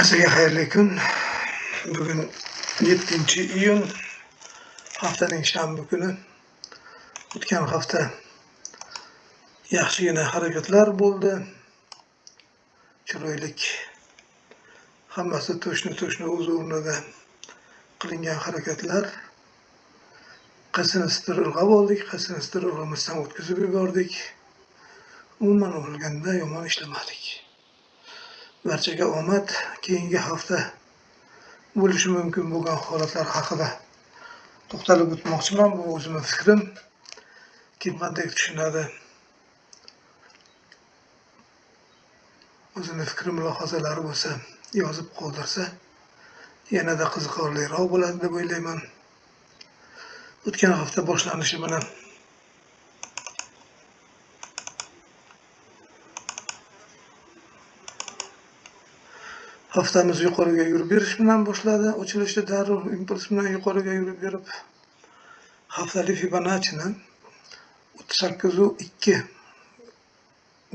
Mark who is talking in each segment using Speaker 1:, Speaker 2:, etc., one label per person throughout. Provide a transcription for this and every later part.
Speaker 1: Hammaga xayrli kun. Bugun 7-iyun, haftaning shanba kuni. O'tgan hafta yaxshigina harakatlar bo'ldi. Chiroylik. Hammasi to'shni o'z o'rnida qilingan harakatlar. Qaysinisidir ilg'ab oldik, qaysinisidir ilg'amasdan o'tkazib yubordik. Umuman olganda yomon ishlamadik. Barchaga omad. Keyingi hafta bo'lishi mumkin bo'lgan holatlar haqida to'xtalib o'tmoqchiman. Bu o'zimning fikrim. Kim qanday tushunadi? O'zining fikri mulohazalari bo'lsa, yozib qoldirsa, yanada qiziqarliroq bo'ladi deb o'ylayman. O'tgan hafta boshlanishi bilan haftamiz yuqoriga yurib berish bilan boshladi. Ochilishda darrov impuls bilan yuqoriga yurib berib, haftalik Fibonacci'ni 38.2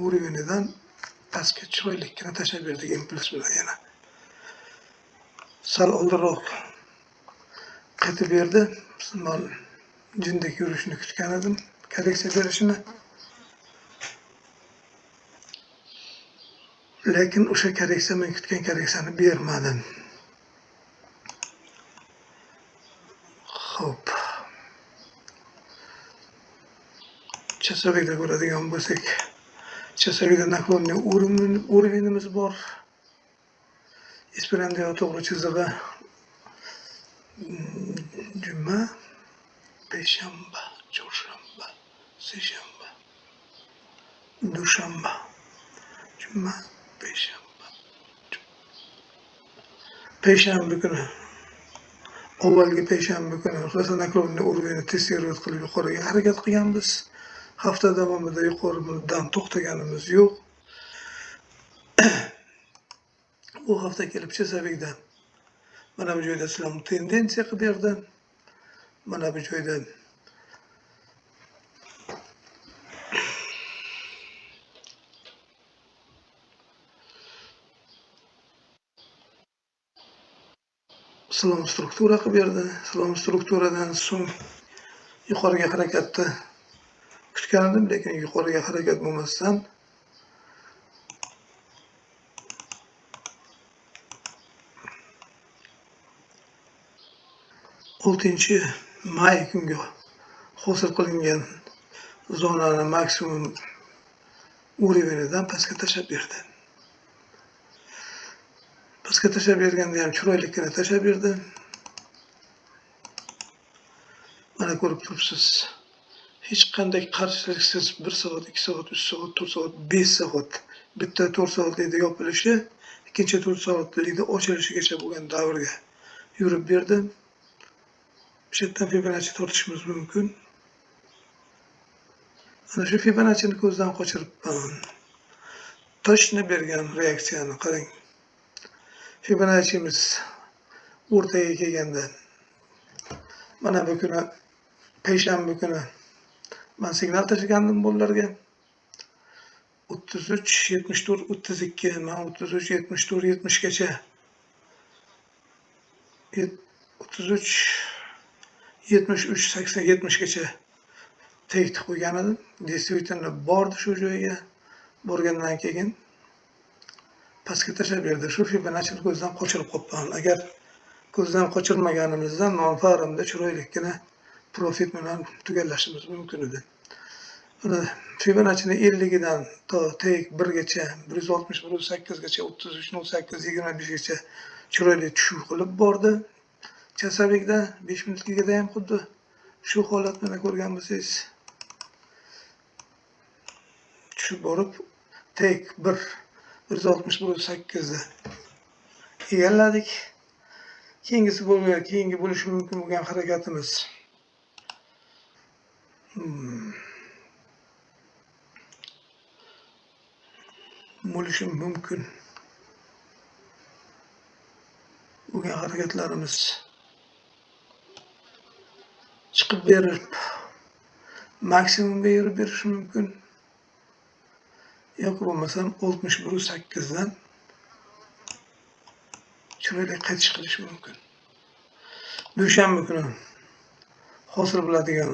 Speaker 1: urovenidan pastga chiroylikgina tashlab berdik impuls bilan yana. Sal oldinroq qaytib berdi. Simol jindek yurishini kutgan edim, korreksiya berishini. Lekin o'sha korreksiya men kutgan korreksiyani bermadi. Xo'p. Chasovida ko'radigan bo'lsak, chasovida naklonli urovenimiz bor. Esperanto to'g'ri chizig'i juma, payshanba, chorshanba, seshanba, dushanba, juma, payshanba kuni, avvalgi payshanba kuni naklonli uroveni teskari qilib yuqoriga harakat qilganmiz. Hafta davomida yuqoridan to'xtaganimiz yo'q. Bu hafta kelib chasavikda mana bu joyda islom tendensiya qilib berdi. Mana bu joyda islom struktura qilib berdi. Islom strukturadan so'ng yuqoriga harakatni kutgan edim, lekin yuqoriga harakat bo'lmasdan may kunga hosil qilingan zonani maksimum urovenidan pastga tashlab berdi. Pastga tashlab berganda ham chiroylikgina tashlab berdi. Mana ko'rib turibsiz. Hech qanday qarshiliksiz 1 soat, 2 soat, 3 soat, 4 soat, 5 soat bitta 4 soatlikda yopilishi, ikkinchi 4 soatlikda ochilishigacha bo'lgan davrga yurib berdi. Bu yerdan Fibonacci tortishimiz mumkin. Ana shu Fibonacci'ni ko'zdan qochiribman. Toshni bergan reaksiyani qarang. Fibonacci'miz o'rtaga kelganda mana bu kuni payshanba kuni men signal tashlagandim bolalarga. 33, 74, 32, men 33, 74, 70 gacha 33, 73, 80, 70 gacha tekni qo'ygan edim. Действительно bordi shu joyga. Borgandan keyin pastga tashlab berdi. Shu Fibonacci'ni ko'zdan qochirib qolibman. Agar ko'zdan qochirmaganimizda non-farmda chiroylikgina profit bilan tugallashimiz mumkin edi. Fibonacci'ni 50 dan to tek 1 gacha, 160, 108 gacha, 33, 08, 25 gacha chiroyli tushuv qilib bordi. Chasavikda 5 minutligida ham xuddi shu holatni ko'rgan bo'lsangiz, tushib borib tek 160, 108 da egalladik. Keyingi bo'lishi mumkin bo'lgan harakatimiz bo'lishi mumkin bo'lgan harakatlarimiz chiqib berib maksimumga yurib berishi mumkin. Yoki bo'lmasam 61.8 dan chiroyli qaytish qilish mumkin. Dushanba kuni hosil bo'ladigan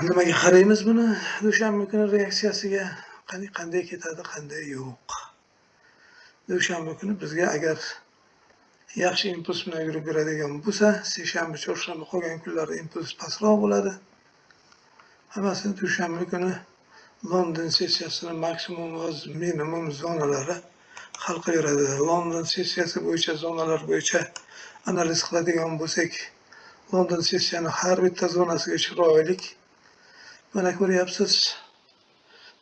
Speaker 1: nimaga qaraymiz buni? Dushanba kuni reaksiyasiga qanday ketadi, qanday yo'q. Dushanba kuni bizga agar yaxshi impuls bilan yurib beradigan bo'lsa, seshanba, chorshanba qolgan kunlarda impuls pastroq bo'ladi. Hammasini dushanba kuni London sessiyasining maksimum va minimum zonalari hal qilaveradi. London sessiyasi bo'yicha zonalar bo'yicha analiz qiladigan bo'lsak, London sessiyani har bitta zonasiga chiroyli mana ko'ryapsiz.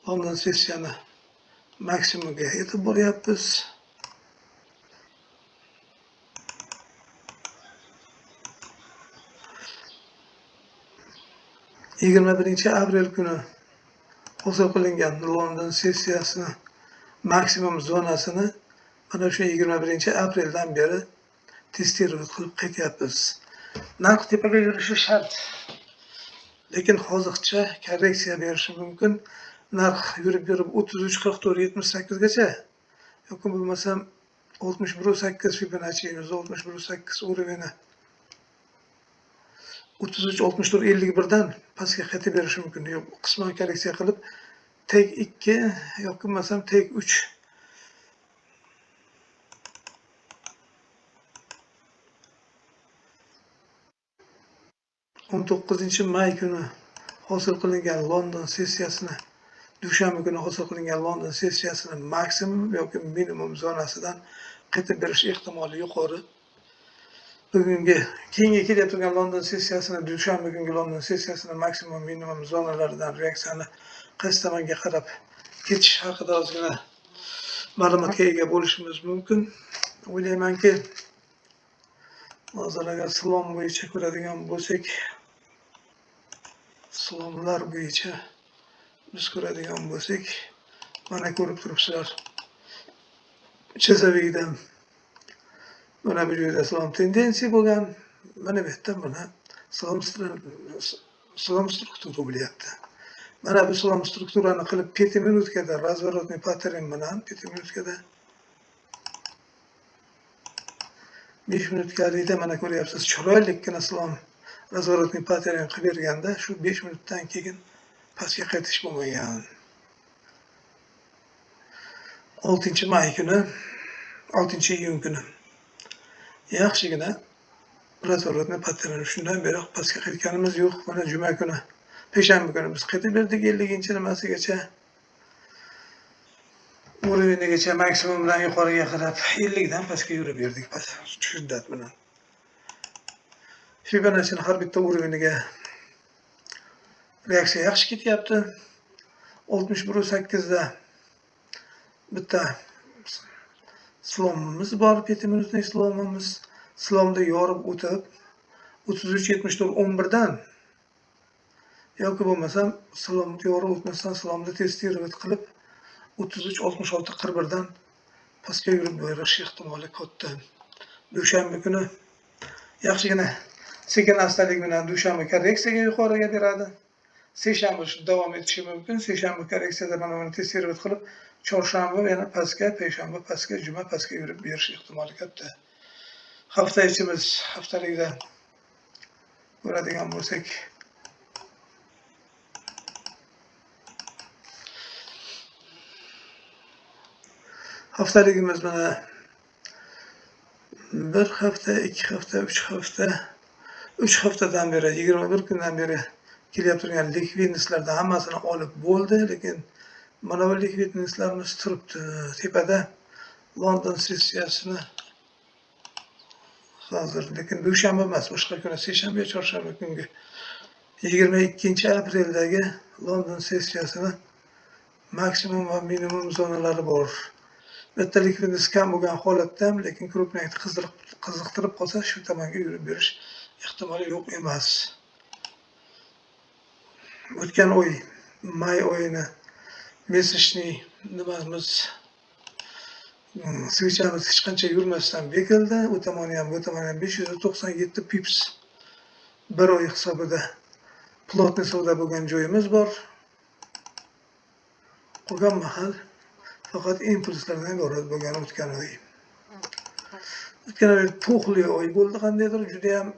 Speaker 1: London sessiyani maksimumiga yetib boryapmiz. aprel kuni hosil qilingan London sessiyasini maksimum zonasini mana shu 21-apreldan beri testировать qilib ketyapmiz. Narx tepaga yurishi shart. Lekin hozircha korreksiya berishi mumkin. Narx yurib 33.44.78 gacha yoki bo'lmasam 61.8 Fibonacci 61.8 urovini 33.64.51 dan pastga qaytib berishi mumkin. Yo'q, qisman korreksiya qilib tek 2 yoki bo'lmasam tek 3 19-may kuni hosil qilingan London sessiyasini dushanba kuni hosil qilingan London sessiyasini maksimum yoki minimum zonasidan qaytib berish ehtimoli yuqori. Bugungi keyingi kelib turgan London sessiyasini dushanba kungi London sessiyasini maksimum minimum zonalaridan reaksiyani qaysi tomonga qarab ketish haqida ozgina ma'lumotga ega bo'lishimiz mumkin. O'ylaymanki, hozir agar slom bo'yicha ko'radigan bo'lsak, slomlar bo'yicha biz ko'radigan bo'lsak, mana ko'rib turibsizlar. Chizavidan mana bu yerda slom tendensiya bo'lgan, mana bu yerda mana slom struktura bo'lyapti. Mana bu slom strukturani qilib 5 minutkada razворотный pattern bilan 5 minutkada 5 minutgalikda mana ko'ryapsiz, chiroylikkina slom razворотный pattern qilib berganda shu 5 minutdan keyin pastga qaytish bo'lmagan. 6-may kuni 6-iyun kuni yaxshigina razворотный pattern shundan beri pastga qaytganimiz yo'q. Mana juma kuni, peshanba kuni biz qaytib berdik 50-nimasigacha. Urovinigacha maksimumdan yuqoriga qarab 50 dan pastga yurib berdik shiddat bilan. Fibonaccining har bitta uroviniga reaksiya yaxshi ketyapti. 61.8 da bitta slomimiz bor, 5 minutlik slomimiz. Slomda yorib o'tib 33.74.11 dan yoki bo'lmasam slomda yorib o'tmasdan slomda testировать qilib 33.66.41 dan pastga yurib berish ehtimoli katta. Dushanba kuni yaxshigina sekin astalik bilan dushanba korreksiyaga yuqoriga beradi. Seshanba davom etishi mumkin. Seshanba korreksiyada mana buni testировать qilib, chorshanba yana pastga, payshanba pastga, juma pastga yurib berish ehtimoli katta. Hafta ichimiz haftalikda ko'radigan bo'lsak, haftaligimiz mana 1 hafta, 2 hafta, 3 hafta, 3 haftadan beri, 21 kundan beri kelib turgan likvidnesslardan hammasini olib bo'ldi, lekin mana bu likvidnesslarimiz turibdi. Tepada London sessiyasini hozir, lekin dushanba emas, boshqa kuni seshanba, chorshanba kungi 22-apreldagi London sessiyasini maksimum va minimum zonalari bor. Bitta likvidness kam bo'lgan holatda ham, lekin krupnikni qiziqtirib qolsa, shu tomonga yurib berish ehtimoli yo'q emas. O'tgan oy, may oyini mesajni nimamiz switchamiz hech qancha yurmasdan bekildi. U tomoni ham, bu tomoni ham 597 pips bir oy hisobida plotni savdo bo'lgan joyimiz bor. Qolgan mahal Faqat impulslardan iborat bo'lgan o'tgan oy. O'tgan oy to'qli oy bo'ldi, qandaydir juda ham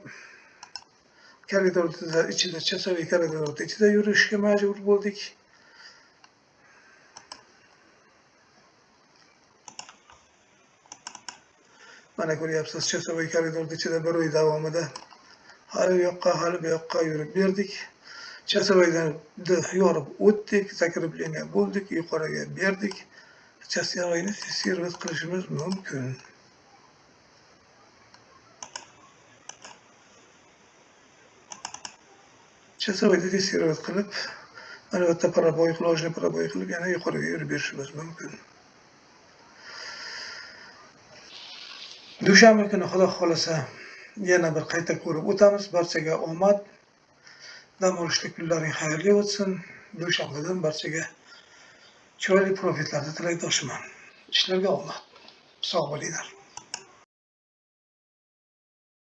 Speaker 1: koridorda ichida, chasoviy koridorda ichida yurishga majbur bo'ldik. Mana ko'ryapsiz, chasoviy koridorda ichida bir oy davomida hali bu yoqqa, hali bu yoqqa yurib berdik. Chasovoydan yorib o'tdik, zakrepleniya bo'ldik, yuqoriga berdik. Chasovoyni servis qilishimiz mumkin. Chasovoyda servis qilib, mana bu yerda paraboy qilib, yana yuqoriga yurib berishimiz mumkin. Dushanba kuni Xudo xolasa yana bir qayta ko'rib o'tamiz. Barchaga omad, dam olishli kunlaring xayrli o'tsin. Dushanbadan barchaga chiroyli profitlarni tilakdoshiman. Ishlarga omad. Sog' bo'linglar.